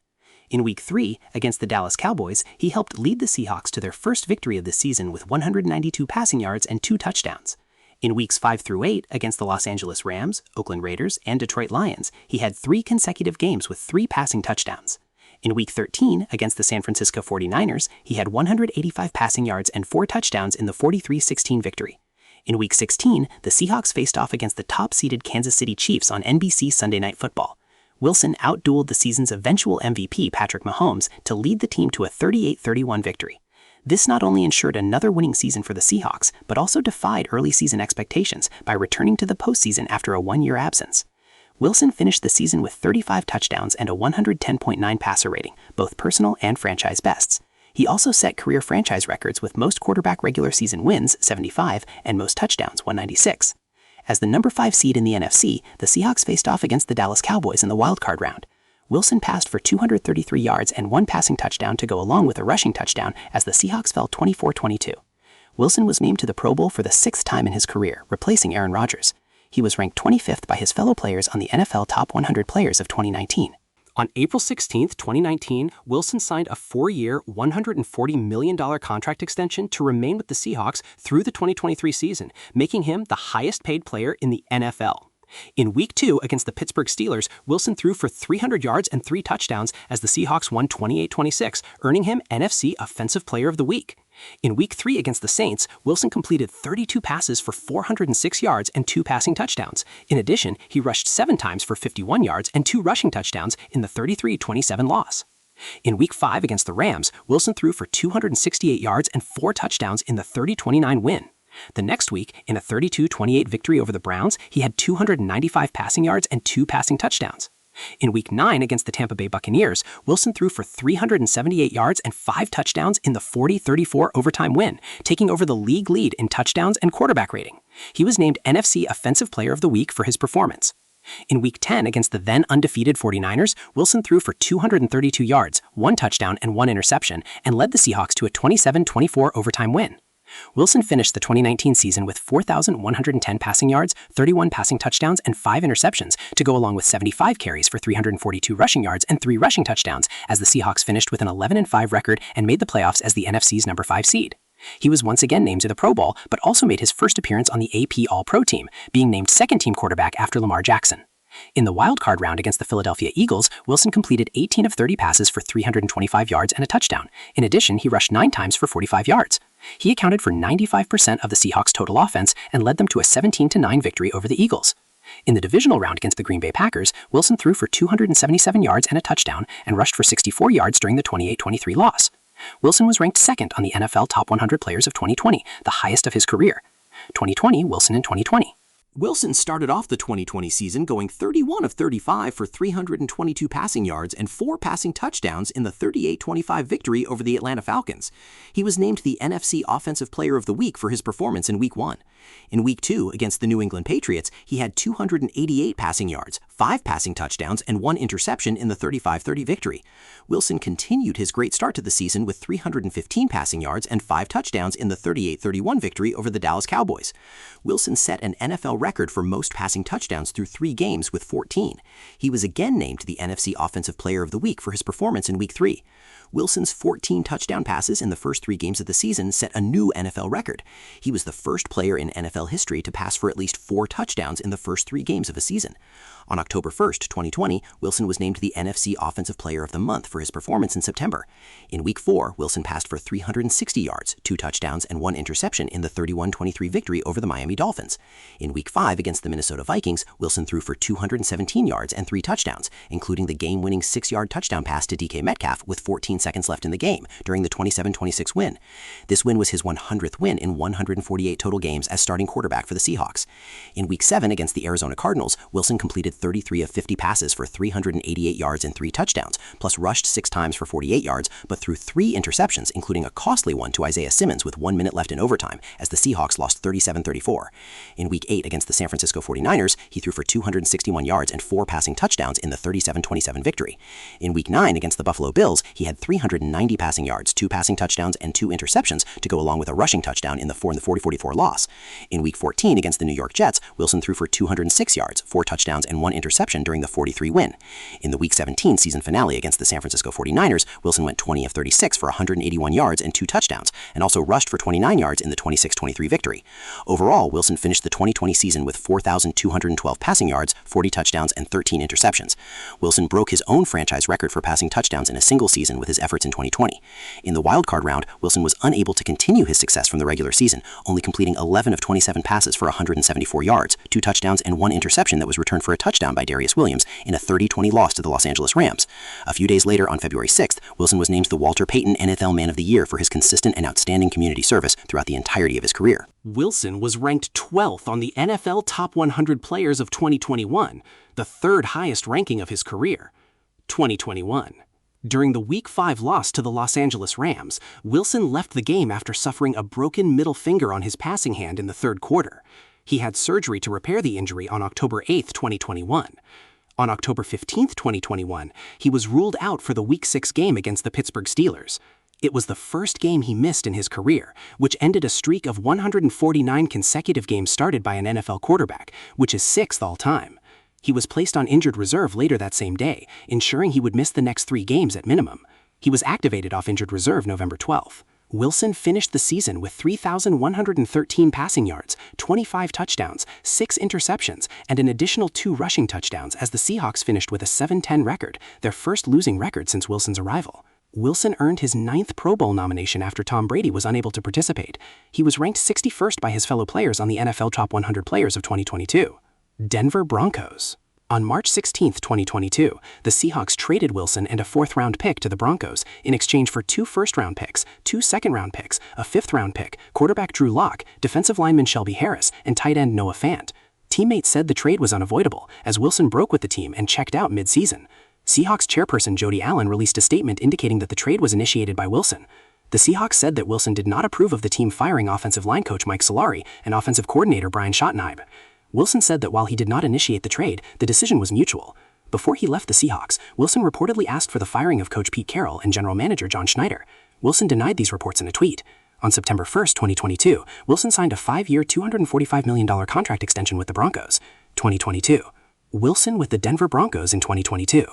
In Week 3, against the Dallas Cowboys, he helped lead the Seahawks to their first victory of the season with 192 passing yards and 2 touchdowns. In Weeks 5 through 8, against the Los Angeles Rams, Oakland Raiders, and Detroit Lions, he had 3 consecutive games with 3 passing touchdowns. In Week 13, against the San Francisco 49ers, he had 185 passing yards and 4 touchdowns in the 43-16 victory. In Week 16, the Seahawks faced off against the top-seeded Kansas City Chiefs on NBC Sunday Night Football. Wilson outdueled the season's eventual MVP, Patrick Mahomes, to lead the team to a 38-31 victory. This not only ensured another winning season for the Seahawks, but also defied early season expectations by returning to the postseason after a 1-year absence. Wilson finished the season with 35 touchdowns and a 110.9 passer rating, both personal and franchise bests. He also set career franchise records with most quarterback regular season wins, 75, and most touchdowns, 196. As the number 5 seed in the NFC, the Seahawks faced off against the Dallas Cowboys in the wildcard round. Wilson passed for 233 yards and 1 passing touchdown to go along with a rushing touchdown as the Seahawks fell 24-22. Wilson was named to the Pro Bowl for the 6th time in his career, replacing Aaron Rodgers. He was ranked 25th by his fellow players on the NFL Top 100 Players of 2019. On April 16, 2019, Wilson signed a 4-year, $140 million contract extension to remain with the Seahawks through the 2023 season, making him the highest-paid player in the NFL. In Week 2 against the Pittsburgh Steelers, Wilson threw for 300 yards and 3 touchdowns as the Seahawks won 28-26, earning him NFC Offensive Player of the Week. In Week 3 against the Saints, Wilson completed 32 passes for 406 yards and 2 passing touchdowns. In addition, he rushed 7 times for 51 yards and 2 rushing touchdowns in the 33-27 loss. In Week 5 against the Rams, Wilson threw for 268 yards and 4 touchdowns in the 30-29 win. The next week, in a 32-28 victory over the Browns, he had 295 passing yards and 2 passing touchdowns. In Week 9 against the Tampa Bay Buccaneers, Wilson threw for 378 yards and 5 touchdowns in the 40-34 overtime win, taking over the league lead in touchdowns and quarterback rating. He was named NFC Offensive Player of the Week for his performance. In Week 10 against the then-undefeated 49ers, Wilson threw for 232 yards, 1 touchdown and 1 interception, and led the Seahawks to a 27-24 overtime win. Wilson finished the 2019 season with 4,110 passing yards, 31 passing touchdowns, and 5 interceptions to go along with 75 carries for 342 rushing yards and 3 rushing touchdowns as the Seahawks finished with an 11-5 record and made the playoffs as the NFC's number 5 seed. He was once again named to the Pro Bowl, but also made his first appearance on the AP All-Pro team, being named second-team quarterback after Lamar Jackson. In the wildcard round against the Philadelphia Eagles, Wilson completed 18 of 30 passes for 325 yards and a touchdown. In addition, he rushed 9 times for 45 yards. He accounted for 95% of the Seahawks' total offense and led them to a 17-9 victory over the Eagles. In the divisional round against the Green Bay Packers, Wilson threw for 277 yards and a touchdown and rushed for 64 yards during the 28-23 loss. Wilson was ranked 2nd on the NFL Top 100 Players of 2020, the highest of his career. 2020, Wilson in 2020. Wilson started off the 2020 season going 31 of 35 for 322 passing yards and 4 passing touchdowns in the 38-25 victory over the Atlanta Falcons. He was named the NFC Offensive Player of the Week for his performance in Week 1. In Week 2 against the New England Patriots, he had 288 passing yards, 5 passing touchdowns, and 1 interception in the 35-30 victory. Wilson continued his great start to the season with 315 passing yards and 5 touchdowns in the 38-31 victory over the Dallas Cowboys. Wilson set an NFL record for most passing touchdowns through 3 games with 14. He was again named the NFC Offensive Player of the Week for his performance in Week 3. Wilson's 14 touchdown passes in the first 3 games of the season set a new NFL record. He was the first player in NFL history to pass for at least 4 touchdowns in the first 3 games of a season. On October 1st, 2020, Wilson was named the NFC Offensive Player of the Month for his performance in September. In Week 4, Wilson passed for 360 yards, 2 touchdowns, and 1 interception in the 31-23 victory over the Miami Dolphins. In Week 5 against the Minnesota Vikings, Wilson threw for 217 yards and 3 touchdowns, including the game-winning 6-yard touchdown pass to DK Metcalf with 14 seconds left in the game during the 27-26 win. This win was his 100th win in 148 total games as starting quarterback for the Seahawks. In Week 7 against the Arizona Cardinals, Wilson completed 33 of 50 passes for 388 yards and 3 touchdowns, plus rushed 6 times for 48 yards, but threw 3 interceptions, including a costly one to Isaiah Simmons with 1 minute left in overtime, as the Seahawks lost 37-34. In Week 8 against the San Francisco 49ers, he threw for 261 yards and 4 passing touchdowns in the 37-27 victory. In Week 9 against the Buffalo Bills, he had 390 passing yards, 2 passing touchdowns, and 2 interceptions to go along with a rushing touchdown in the 40-44 loss. In Week 14 against the New York Jets, Wilson threw for 206 yards, 4 touchdowns, and 1 interception during the 43 win. In the Week 17 season finale against the San Francisco 49ers, Wilson went 20 of 36 for 181 yards and 2 touchdowns, and also rushed for 29 yards in the 26-23 victory. Overall, Wilson finished the 2020 season with 4,212 passing yards, 40 touchdowns, and 13 interceptions. Wilson broke his own franchise record for passing touchdowns in a single season with his efforts in 2020. In the wildcard round, Wilson was unable to continue his success from the regular season, only completing 11 of 27 passes for 174 yards, 2 touchdowns, and 1 interception that was returned for a touchdown by Darius Williams in a 30-20 loss to the Los Angeles Rams. A few days later, on February 6th, Wilson was named the Walter Payton NFL Man of the Year for his consistent and outstanding community service throughout the entirety of his career. Wilson was ranked 12th on the NFL Top 100 Players of 2021, the third highest ranking of his career. 2021. During the Week 5 loss to the Los Angeles Rams, Wilson left the game after suffering a broken middle finger on his passing hand in the third quarter. He had surgery to repair the injury on October 8, 2021. On October 15, 2021, he was ruled out for the Week 6 game against the Pittsburgh Steelers. It was the first game he missed in his career, which ended a streak of 149 consecutive games started by an NFL quarterback, which is 6th all-time. He was placed on injured reserve later that same day, ensuring he would miss the next 3 games at minimum. He was activated off injured reserve November 12th. Wilson finished the season with 3,113 passing yards, 25 touchdowns, 6 interceptions, and an additional 2 rushing touchdowns as the Seahawks finished with a 7-10 record, their first losing record since Wilson's arrival. Wilson earned his 9th Pro Bowl nomination after Tom Brady was unable to participate. He was ranked 61st by his fellow players on the NFL Top 100 Players of 2022. Denver Broncos. On March 16, 2022, the Seahawks traded Wilson and a 4th-round pick to the Broncos in exchange for 2 first-round picks, 2 second-round picks, a 5th-round pick, quarterback Drew Lock, defensive lineman Shelby Harris, and tight end Noah Fant. Teammates said the trade was unavoidable, as Wilson broke with the team and checked out mid-season. Seahawks chairperson Jody Allen released a statement indicating that the trade was initiated by Wilson. The Seahawks said that Wilson did not approve of the team firing offensive line coach Mike Solari and offensive coordinator Brian Schottenheim. Wilson said that while he did not initiate the trade, the decision was mutual. Before he left the Seahawks, Wilson reportedly asked for the firing of coach Pete Carroll and general manager John Schneider. Wilson denied these reports in a tweet. On September 1, 2022, Wilson signed a 5-year, $245 million contract extension with the Broncos. 2022. Wilson with the Denver Broncos in 2022.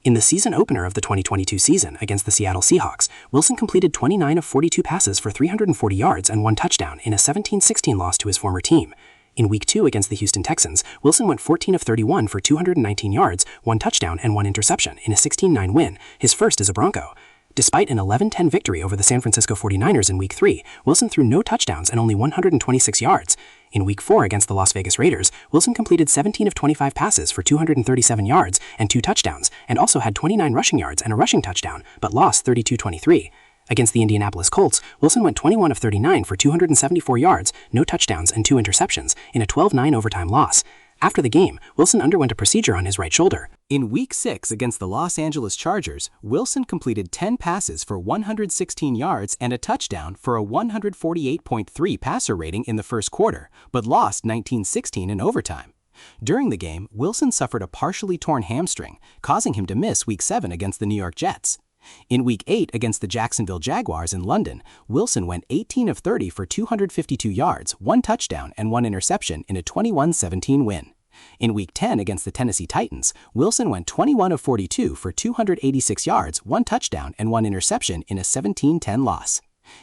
In the season opener of the 2022 season against the Seattle Seahawks, Wilson completed 29 of 42 passes for 340 yards and 1 touchdown in a 17-16 loss to his former team. In Week 2 against the Houston Texans, Wilson went 14 of 31 for 219 yards, 1 touchdown, and 1 interception in a 16-9 win, his first as a Bronco. Despite an 11-10 victory over the San Francisco 49ers in Week 3, Wilson threw no touchdowns and only 126 yards. In Week 4 against the Las Vegas Raiders, Wilson completed 17 of 25 passes for 237 yards and 2 touchdowns, and also had 29 rushing yards and a rushing touchdown, but lost 32-23. Against the Indianapolis Colts, Wilson went 21 of 39 for 274 yards, no touchdowns, and 2 interceptions in a 12-9 overtime loss. After the game, Wilson underwent a procedure on his right shoulder. In Week 6 against the Los Angeles Chargers, Wilson completed 10 passes for 116 yards and a touchdown for a 148.3 passer rating in the first quarter, but lost 19-16 in overtime. During the game, Wilson suffered a partially torn hamstring, causing him to miss Week 7 against the New York Jets. In Week 8 against the Jacksonville Jaguars in London, Wilson went 18 of 30 for 252 yards, 1 touchdown, and 1 interception in a 21-17 win. In Week 10 against the Tennessee Titans, Wilson went 21 of 42 for 286 yards, 1 touchdown, and 1 interception in a 17-10 loss.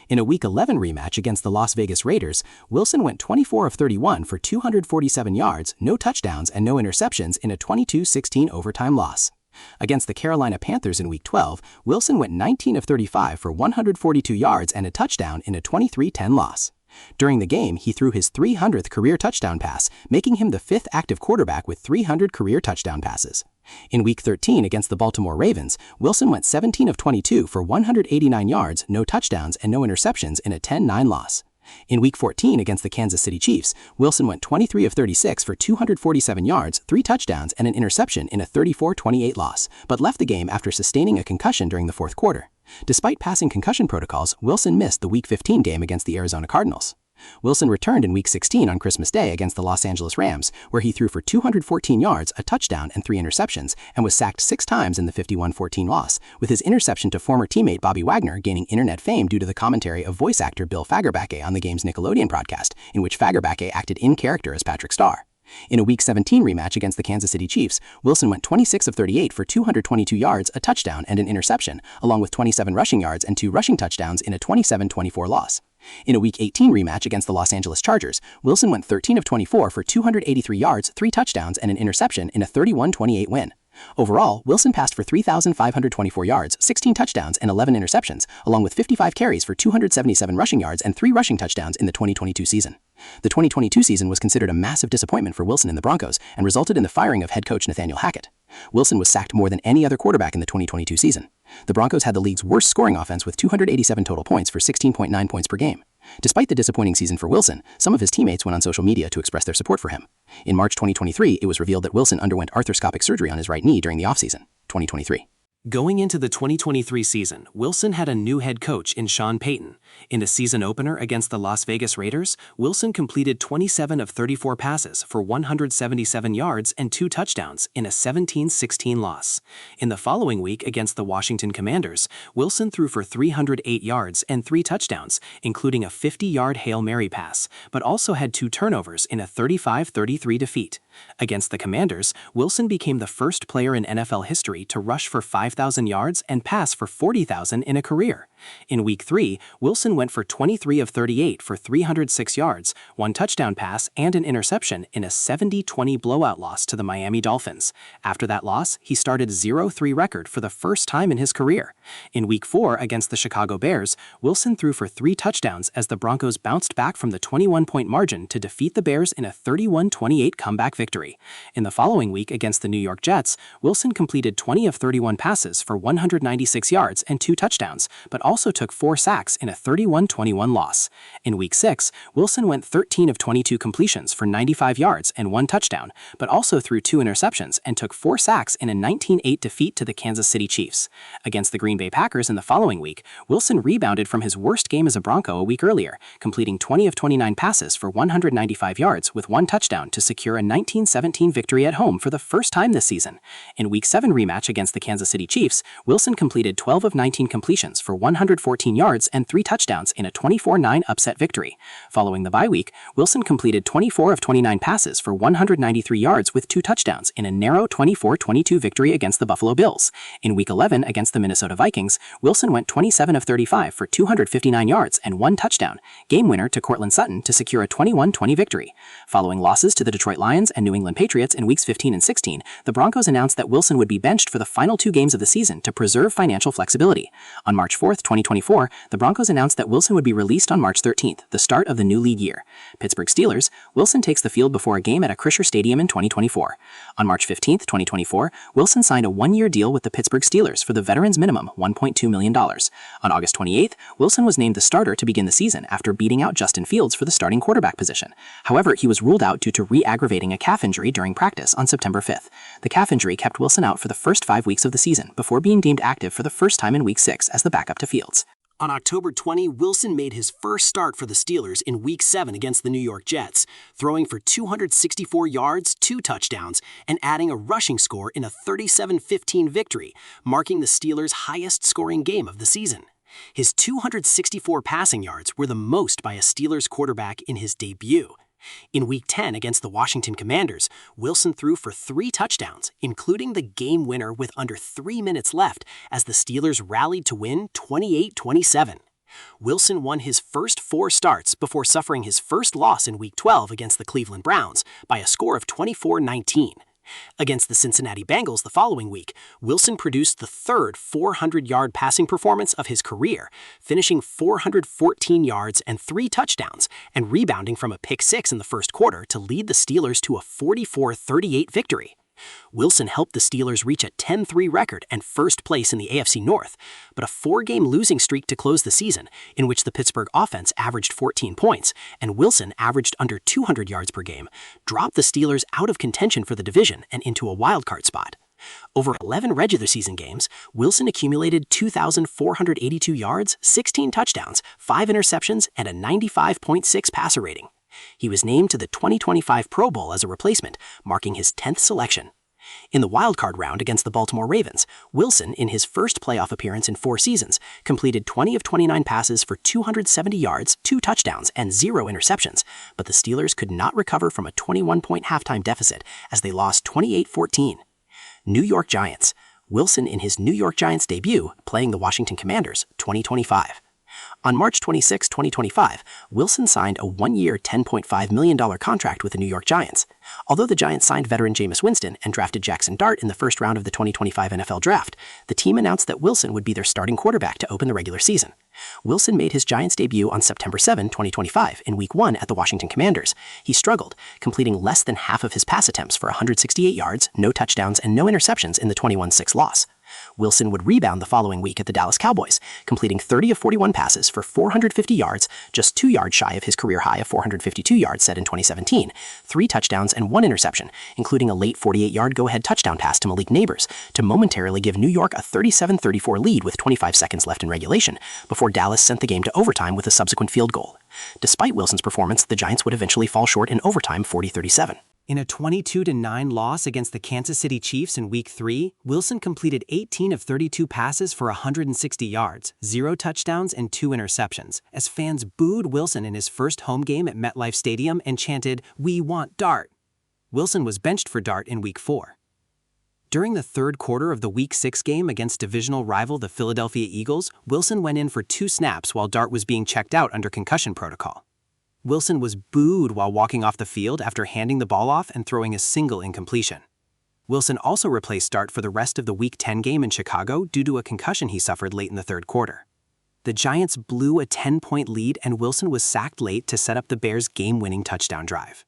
In a Week 11 rematch against the Las Vegas Raiders, Wilson went 24 of 31 for 247 yards, no touchdowns, and no interceptions in a 22-16 overtime loss. Against the Carolina Panthers in Week 12, Wilson went 19 of 35 for 142 yards and a touchdown in a 23-10 loss. During the game, he threw his 300th career touchdown pass, making him the 5th active quarterback with 300 career touchdown passes. In Week 13 against the Baltimore Ravens, Wilson went 17 of 22 for 189 yards, no touchdowns, and no interceptions in a 10-9 loss. In Week 14 against the Kansas City Chiefs, Wilson went 23 of 36 for 247 yards, 3 touchdowns, and an interception in a 34-28 loss, but left the game after sustaining a concussion during the fourth quarter. Despite passing concussion protocols, Wilson missed the Week 15 game against the Arizona Cardinals. Wilson returned in Week 16 on Christmas Day against the Los Angeles Rams, where he threw for 214 yards, a touchdown, and 3 interceptions, and was sacked 6 times in the 51-14 loss, with his interception to former teammate Bobby Wagner gaining internet fame due to the commentary of voice actor Bill Fagerbakke on the game's Nickelodeon broadcast, in which Fagerbakke acted in character as Patrick Starr. In a Week 17 rematch against the Kansas City Chiefs, Wilson went 26 of 38 for 222 yards, a touchdown, and an interception, along with 27 rushing yards and 2 rushing touchdowns in a 27-24 loss. In a Week 18 rematch against the Los Angeles Chargers, Wilson went 13 of 24 for 283 yards, 3 touchdowns, and an interception in a 31-28 win. Overall, Wilson passed for 3,524 yards, 16 touchdowns, and 11 interceptions, along with 55 carries for 277 rushing yards and 3 rushing touchdowns in the 2022 season. The 2022 season was considered a massive disappointment for Wilson and the Broncos and resulted in the firing of head coach Nathaniel Hackett. Wilson was sacked more than any other quarterback in the 2022 season. The Broncos had the league's worst scoring offense with 287 total points for 16.9 points per game. Despite the disappointing season for Wilson, some of his teammates went on social media to express their support for him. In March 2023, it was revealed that Wilson underwent arthroscopic surgery on his right knee during the offseason, 2023. Going into the 2023 season, Wilson had a new head coach in Sean Payton. In a season opener against the Las Vegas Raiders, Wilson completed 27 of 34 passes for 177 yards and 2 touchdowns in a 17-16 loss. In the following week against the Washington Commanders, Wilson threw for 308 yards and 3 touchdowns, including a 50-yard Hail Mary pass, but also had 2 turnovers in a 35-33 defeat. Against the Commanders, Wilson became the first player in NFL history to rush for 5,000 yards and pass for 40,000 in a career. In Week 3, Wilson went for 23 of 38 for 306 yards, 1 touchdown pass, and an interception in a 70-20 blowout loss to the Miami Dolphins. After that loss, he started 0-3 record for the first time in his career. In Week 4 against the Chicago Bears, Wilson threw for 3 touchdowns as the Broncos bounced back from the 21-point margin to defeat the Bears in a 31-28 comeback victory. In the following week against the New York Jets, Wilson completed 20 of 31 passes for 196 yards and 2 touchdowns, but also took 4 sacks in a 31-21 loss. In Week 6, Wilson went 13 of 22 completions for 95 yards and 1 touchdown, but also threw 2 interceptions and took 4 sacks in a 19-8 defeat to the Kansas City Chiefs. Against the Green Bay Packers in the following week, Wilson rebounded from his worst game as a Bronco a week earlier, completing 20 of 29 passes for 195 yards with 1 touchdown to secure a 19-17 victory at home for the first time this season. In Week 7 rematch against the Kansas City Chiefs, Wilson completed 12 of 19 completions for 114 yards and 3 touchdowns in a 24-9 upset victory. Following the bye week, Wilson completed 24 of 29 passes for 193 yards with 2 touchdowns in a narrow 24-22 victory against the Buffalo Bills. In Week 11 against the Minnesota Vikings, Wilson went 27 of 35 for 259 yards and 1 touchdown, game winner to Cortland Sutton to secure a 21-20 victory. Following losses to the Detroit Lions and New England Patriots in Weeks 15 and 16, the Broncos announced that Wilson would be benched for the final 2 games of the season to preserve financial flexibility. On March 4, 2024, the Broncos announced that Wilson would be released on March 13th, the start of the new league year. Pittsburgh Steelers, Wilson takes the field before a game at a Acrisure Stadium in 2024. On March 15, 2024, Wilson signed a 1-year deal with the Pittsburgh Steelers for the veterans minimum $1.2 million. On August 28th, Wilson was named the starter to begin the season after beating out Justin Fields for the starting quarterback position. However, he was ruled out due to re-aggravating a calf injury during practice on September 5th. The calf injury kept Wilson out for the first 5 weeks of the season before being deemed active for the first time in Week 6 as the backup to Fields. On October 20, Wilson made his first start for the Steelers in Week 7 against the New York Jets, throwing for 264 yards, 2 touchdowns, and adding a rushing score in a 37-15 victory, marking the Steelers' highest-scoring game of the season. His 264 passing yards were the most by a Steelers quarterback in his debut. In Week 10 against the Washington Commanders, Wilson threw for 3 touchdowns, including the game winner with under 3 minutes left as the Steelers rallied to win 28-27. Wilson won his first 4 starts before suffering his first loss in Week 12 against the Cleveland Browns by a score of 24-19. Against the Cincinnati Bengals the following week, Wilson produced the 3rd 400-yard passing performance of his career, finishing 414 yards and 3 touchdowns, and rebounding from a pick-6 in the first quarter to lead the Steelers to a 44-38 victory. Wilson helped the Steelers reach a 10-3 record and first place in the AFC North, but a 4-game losing streak to close the season, in which the Pittsburgh offense averaged 14 points and Wilson averaged under 200 yards per game, dropped the Steelers out of contention for the division and into a wildcard spot. Over 11 regular season games, Wilson accumulated 2,482 yards, 16 touchdowns, 5 interceptions, and a 95.6 passer rating. He was named to the 2025 Pro Bowl as a replacement, marking his 10th selection. In the wildcard round against the Baltimore Ravens, Wilson, in his first playoff appearance in 4 seasons, completed 20 of 29 passes for 270 yards, 2 touchdowns, and 0 interceptions, but the Steelers could not recover from a 21-point halftime deficit as they lost 28-14. New York Giants. Wilson in his New York Giants debut, playing the Washington Commanders, 2025. On March 26, 2025, Wilson signed a one-year $10.5 million contract with the New York Giants. Although the Giants signed veteran Jameis Winston and drafted Jackson Dart in the first round of the 2025 NFL Draft, the team announced that Wilson would be their starting quarterback to open the regular season. Wilson made his Giants debut on September 7, 2025, in Week 1 at the Washington Commanders. He struggled, completing less than half of his pass attempts for 168 yards, no touchdowns, and no interceptions in the 21-6 loss. Wilson would rebound the following week at the Dallas Cowboys, completing 30 of 41 passes for 450 yards, just 2 yards shy of his career high of 452 yards set in 2017, 3 touchdowns and 1 interception, including a late 48-yard go-ahead touchdown pass to Malik Neighbors to momentarily give New York a 37-34 lead with 25 seconds left in regulation, before Dallas sent the game to overtime with a subsequent field goal. Despite Wilson's performance, the Giants would eventually fall short in overtime 40-37. In a 22-9 loss against the Kansas City Chiefs in Week 3, Wilson completed 18 of 32 passes for 160 yards, 0 touchdowns, and 2 interceptions, as fans booed Wilson in his first home game at MetLife Stadium and chanted, "We want Dart." Wilson was benched for Dart in Week 4. During the third quarter of the Week 6 game against divisional rival the Philadelphia Eagles, Wilson went in for 2 snaps while Dart was being checked out under concussion protocol. Wilson was booed while walking off the field after handing the ball off and throwing a single incompletion. Wilson also replaced Dart for the rest of the Week 10 game in Chicago due to a concussion he suffered late in the third quarter. The Giants blew a 10-point lead and Wilson was sacked late to set up the Bears' game-winning touchdown drive.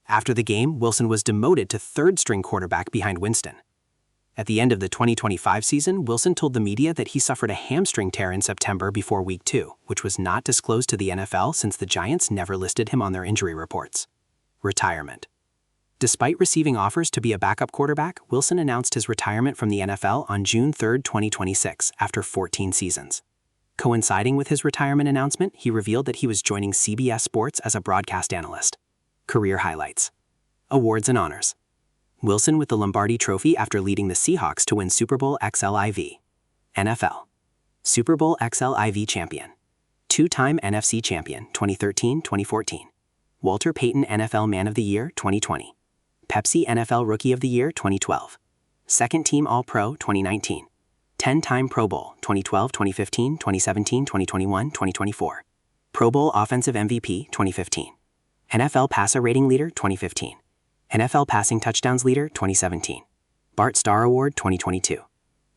After the game, Wilson was demoted to third-string quarterback behind Winston. At the end of the 2025 season, Wilson told the media that he suffered a hamstring tear in September before Week 2, which was not disclosed to the NFL since the Giants never listed him on their injury reports. Retirement. Despite receiving offers to be a backup quarterback, Wilson announced his retirement from the NFL on June 3, 2026, after 14 seasons. Coinciding with his retirement announcement, he revealed that he was joining CBS Sports as a broadcast analyst. Career highlights. Awards and honors. Wilson with the Lombardi Trophy after leading the Seahawks to win Super Bowl XLVIII. NFL. Super Bowl XLVIII champion. 2-time NFC champion 2013-2014. Walter Payton NFL Man of the Year 2020. Pepsi NFL Rookie of the Year 2012. Second Team All-Pro 2019. 10-time Pro Bowl 2012, 2015, 2017, 2021, 2024. Pro Bowl Offensive MVP 2015. NFL Passer Rating Leader 2015. NFL Passing Touchdowns Leader 2017. Bart Starr Award 2022.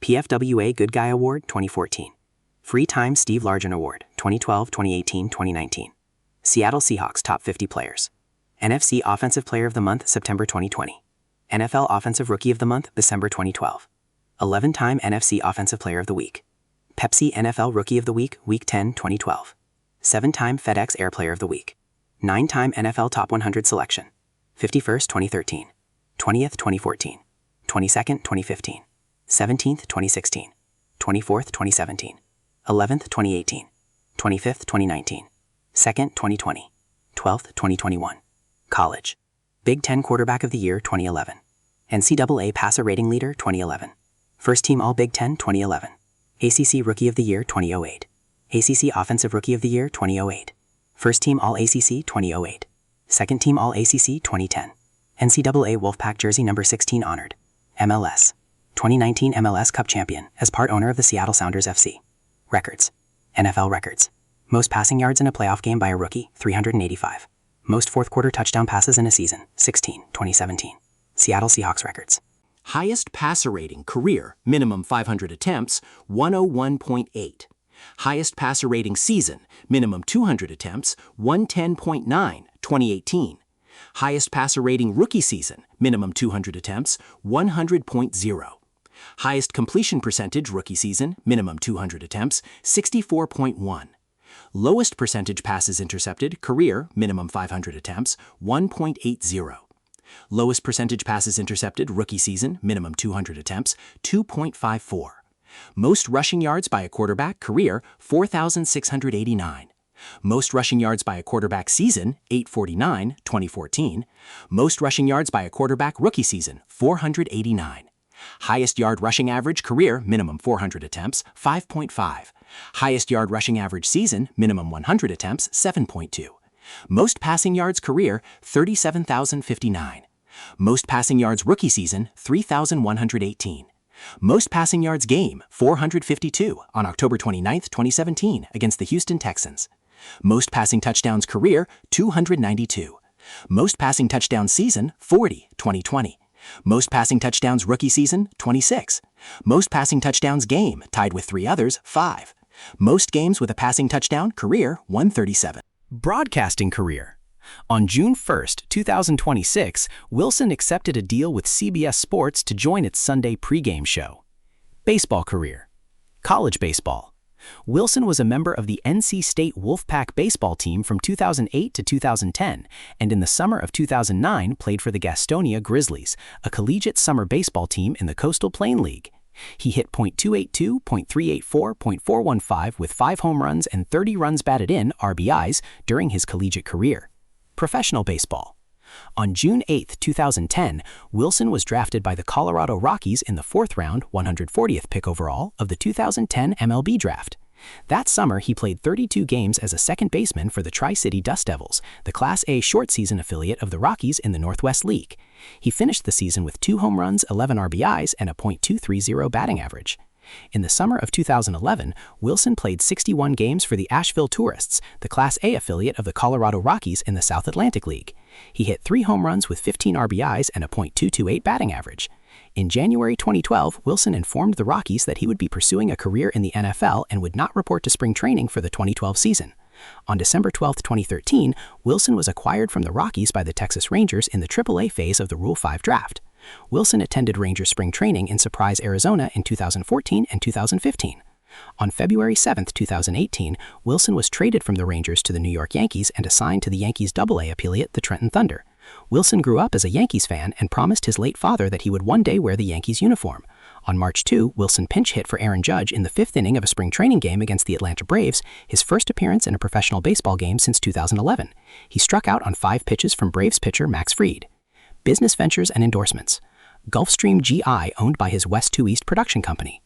PFWA Good Guy Award 2014. Free Time Steve Largent Award 2012, 2018, 2019. Seattle Seahawks Top 50 Players. NFC Offensive Player of the Month September 2020. NFL Offensive Rookie of the Month December 2012. 11-time NFC Offensive Player of the Week. Pepsi NFL Rookie of the Week Week 10, 2012. 7-time FedEx Air Player of the Week. 9-time NFL Top 100 Selection. 51st, 2013, 20th, 2014, 22nd, 2015, 17th, 2016, 24th, 2017, 11th, 2018, 25th, 2019, 2nd, 2020, 12th, 2021. College. Big Ten Quarterback of the Year 2011. NCAA Passer Rating Leader 2011. First Team All-Big Ten 2011. ACC Rookie of the Year 2008. ACC Offensive Rookie of the Year 2008. First Team All-ACC 2008. Second Team All-ACC 2010. NCAA Wolfpack Jersey Number 16 honored. MLS. 2019 MLS Cup champion as part owner of the Seattle Sounders FC. Records. NFL records. Most passing yards in a playoff game by a rookie, 385. Most fourth-quarter touchdown passes in a season, 16, 2017. Seattle Seahawks records. Highest passer rating career, minimum 500 attempts, 101.8. Highest passer rating season, minimum 200 attempts, 110.9, 2018. Highest passer rating rookie season, minimum 200 attempts, 100.0. Highest completion percentage rookie season, minimum 200 attempts, 64.1. Lowest percentage passes intercepted, career, minimum 500 attempts, 1.80. Lowest percentage passes intercepted, rookie season, minimum 200 attempts, 2.54. Most rushing yards by a quarterback, career, 4,689. Most rushing yards by a quarterback season, 849, 2014. Most rushing yards by a quarterback rookie season, 489. Highest yard rushing average, career, minimum 400 attempts, 5.5. Highest yard rushing average season, minimum 100 attempts, 7.2. Most passing yards, career, 37,059. Most passing yards rookie season, 3,118. Most passing yards game, 452, on October 29, 2017, against the Houston Texans. Most passing touchdowns career, 292. Most passing touchdowns season, 40, 2020. Most passing touchdowns rookie season, 26. Most passing touchdowns game, tied with 3 others, 5. Most games with a passing touchdown career, 137. Broadcasting career. On June 1, 2026, Wilson accepted a deal with CBS Sports to join its Sunday pregame show. Baseball career. College baseball. Wilson was a member of the NC State Wolfpack baseball team from 2008 to 2010, and in the summer of 2009 played for the Gastonia Grizzlies, a collegiate summer baseball team in the Coastal Plain League. He hit .282, .384, .415 with 5 home runs and 30 runs batted in (RBIs) during his collegiate career. Professional baseball. On June 8, 2010, Wilson was drafted by the Colorado Rockies in the 4th round, 140th pick overall, of the 2010 MLB draft. That summer, he played 32 games as a second baseman for the Tri-City Dust Devils, the Class A short-season affiliate of the Rockies in the Northwest League. He finished the season with 2 home runs, 11 RBIs, and a .230 batting average. In the summer of 2011, Wilson played 61 games for the Asheville Tourists, the Class A affiliate of the Colorado Rockies in the South Atlantic League. He hit 3 home runs with 15 RBIs and a .228 batting average. In January 2012, Wilson informed the Rockies that he would be pursuing a career in the NFL and would not report to spring training for the 2012 season. On December 12, 2013, Wilson was acquired from the Rockies by the Texas Rangers in the AAA phase of the Rule 5 draft. Wilson attended Rangers spring training in Surprise, Arizona in 2014 and 2015. On February 7, 2018, Wilson was traded from the Rangers to the New York Yankees and assigned to the Yankees' AA affiliate, the Trenton Thunder. Wilson grew up as a Yankees fan and promised his late father that he would one day wear the Yankees uniform. On March 2, Wilson pinch hit for Aaron Judge in the 5th inning of a spring training game against the Atlanta Braves, his first appearance in a professional baseball game since 2011. He struck out on 5 pitches from Braves pitcher Max Fried. Business ventures and endorsements. Gulfstream GI, owned by his West 2 East production company.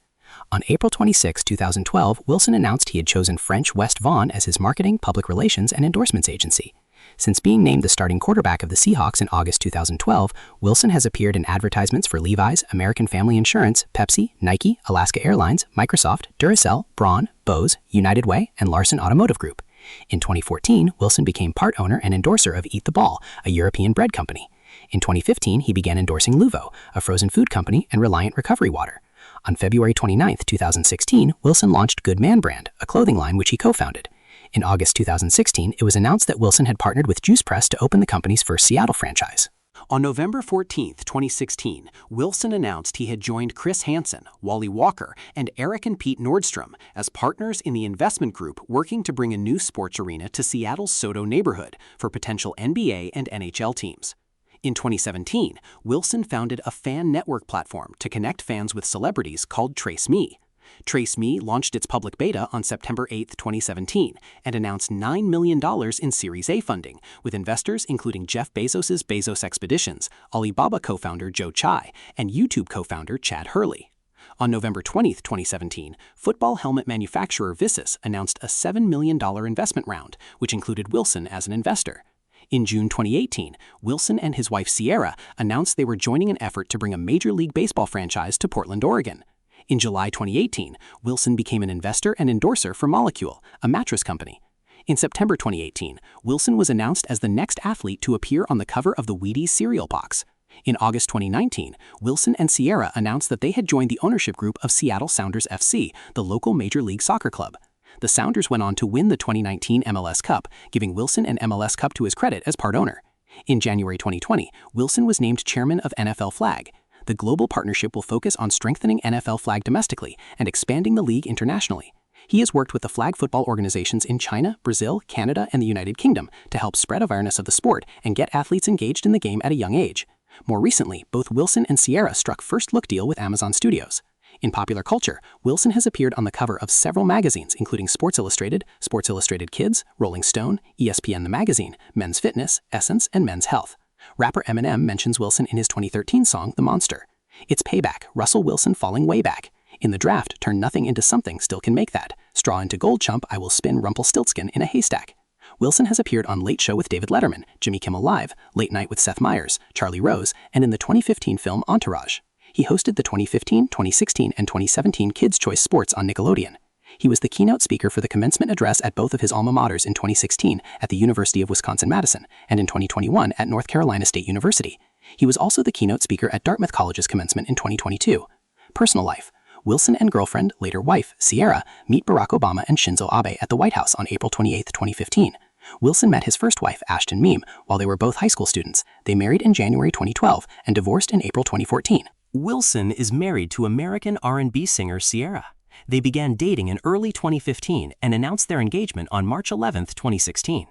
On April 26, 2012, Wilson announced he had chosen French West Vaughan as his marketing, public relations, and endorsements agency. Since being named the starting quarterback of the Seahawks in August 2012, Wilson has appeared in advertisements for Levi's, American Family Insurance, Pepsi, Nike, Alaska Airlines, Microsoft, Duracell, Braun, Bose, United Way, and Larson Automotive Group. In 2014, Wilson became part owner and endorser of Eat the Ball, a European bread company. In 2015, he began endorsing Luvo, a frozen food company, and Reliant Recovery Water. On February 29, 2016, Wilson launched Good Man Brand, a clothing line which he co-founded. In August 2016, it was announced that Wilson had partnered with Juice Press to open the company's first Seattle franchise. On November 14, 2016, Wilson announced he had joined Chris Hansen, Wally Walker, and Eric and Pete Nordstrom as partners in the investment group working to bring a new sports arena to Seattle's SoDo neighborhood for potential NBA and NHL teams. In 2017, Wilson founded a fan network platform to connect fans with celebrities called Trace Me. Trace Me launched its public beta on September 8, 2017, and announced $9 million in Series A funding, with investors including Jeff Bezos' Bezos Expeditions, Alibaba co-founder Joe Tsai, and YouTube co-founder Chad Hurley. On November 20, 2017, football helmet manufacturer Visus announced a $7 million investment round, which included Wilson as an investor. In June 2018, Wilson and his wife Sierra announced they were joining an effort to bring a Major League Baseball franchise to Portland, Oregon. In July 2018, Wilson became an investor and endorser for Molecule, a mattress company. In September 2018, Wilson was announced as the next athlete to appear on the cover of the Wheaties cereal box. In August 2019, Wilson and Sierra announced that they had joined the ownership group of Seattle Sounders FC, the local Major League Soccer club. The Sounders went on to win the 2019 MLS Cup, giving Wilson an MLS Cup to his credit as part owner. In January 2020, Wilson was named chairman of NFL Flag. The global partnership will focus on strengthening NFL Flag domestically and expanding the league internationally. He has worked with the flag football organizations in China, Brazil, Canada, and the United Kingdom to help spread awareness of the sport and get athletes engaged in the game at a young age. More recently, both Wilson and Sierra struck first-look deal with Amazon Studios. In popular culture, Wilson has appeared on the cover of several magazines including Sports Illustrated Kids, Rolling Stone, ESPN The Magazine, Men's Fitness, Essence, and Men's Health. Rapper Eminem mentions Wilson in his 2013 song, The Monster. It's Payback, Russell Wilson falling way back. In the draft, turn nothing into something still can make that. Straw into gold chump, I will spin Rumpelstiltskin in a haystack. Wilson has appeared on Late Show with David Letterman, Jimmy Kimmel Live, Late Night with Seth Meyers, Charlie Rose, and in the 2015 film Entourage. He hosted the 2015, 2016, and 2017 Kids' Choice Sports on Nickelodeon. He was the keynote speaker for the commencement address at both of his alma maters in 2016 at the University of Wisconsin-Madison and in 2021 at North Carolina State University. He was also the keynote speaker at Dartmouth College's commencement in 2022. Personal life. Wilson and girlfriend, later wife, Sierra, meet Barack Obama and Shinzo Abe at the White House on April 28, 2015. Wilson met his first wife, Ashton Meem, while they were both high school students. They married in January 2012 and divorced in April 2014. Wilson is married to American R&B singer Sierra. They began dating in early 2015 and announced their engagement on March 11, 2016.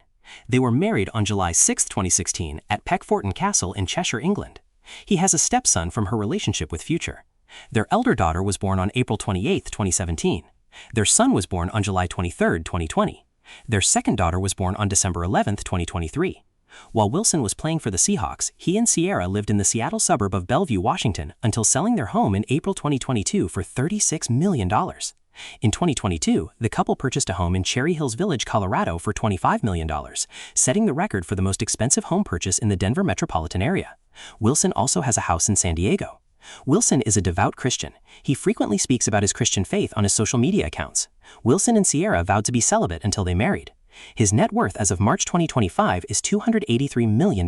They were married on July 6, 2016 at Peckforton Castle in Cheshire, England. He has a stepson from her relationship with Future. Their elder daughter was born on April 28, 2017. Their son was born on July 23, 2020. Their second daughter was born on December 11, 2023. While Wilson was playing for the Seahawks, he and Sierra lived in the Seattle suburb of Bellevue, Washington, until selling their home in April 2022 for $36 million. In 2022, the couple purchased a home in Cherry Hills Village, Colorado for $25 million, setting the record for the most expensive home purchase in the Denver metropolitan area. Wilson also has a house in San Diego. Wilson is a devout Christian. He frequently speaks about his Christian faith on his social media accounts. Wilson and Sierra vowed to be celibate until they married. His net worth as of March 2025 is $283 million.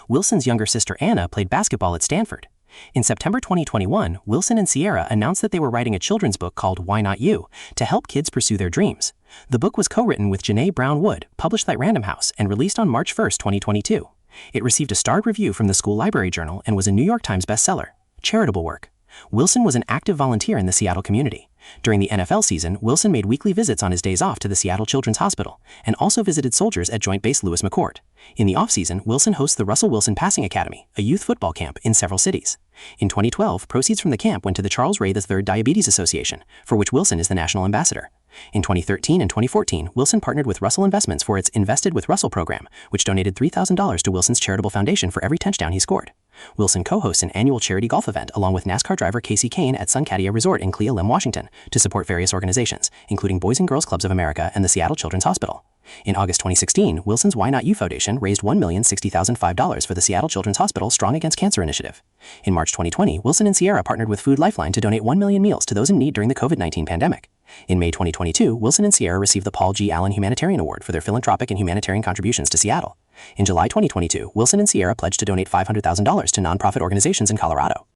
Wilson's younger sister Anna played basketball at Stanford. In September 2021, Wilson and Sierra announced that they were writing a children's book called Why Not You to help kids pursue their dreams. The book was co-written with Janae Brown Wood, published by Random House, and released on March 1, 2022. It received a starred review from the School Library Journal and was a New York Times bestseller. Charitable work. Wilson was an active volunteer in the Seattle community. During the NFL season, Wilson made weekly visits on his days off to the Seattle Children's Hospital and also visited soldiers at Joint Base Lewis McChord. In the off-season, Wilson hosts the Russell Wilson Passing Academy, a youth football camp in several cities. In 2012, proceeds from the camp went to the Charles Ray III Diabetes Association, for which Wilson is the national ambassador. In 2013 and 2014, Wilson partnered with Russell Investments for its Invested with Russell program, which donated $3,000 to Wilson's charitable foundation for every touchdown he scored. Wilson co-hosts an annual charity golf event along with NASCAR driver Casey Kane at Suncadia Resort in Clea Lim, Washington, to support various organizations, including Boys and Girls Clubs of America and the Seattle Children's Hospital. In August 2016, Wilson's Why Not You Foundation raised $1,060,005 for the Seattle Children's Hospital Strong Against Cancer initiative. In March 2020, Wilson and Sierra partnered with Food Lifeline to donate 1 million meals to those in need during the COVID-19 pandemic. In May 2022, Wilson and Sierra received the Paul G. Allen Humanitarian Award for their philanthropic and humanitarian contributions to Seattle. In July 2022, Wilson and Sierra pledged to donate $500,000 to nonprofit organizations in Colorado.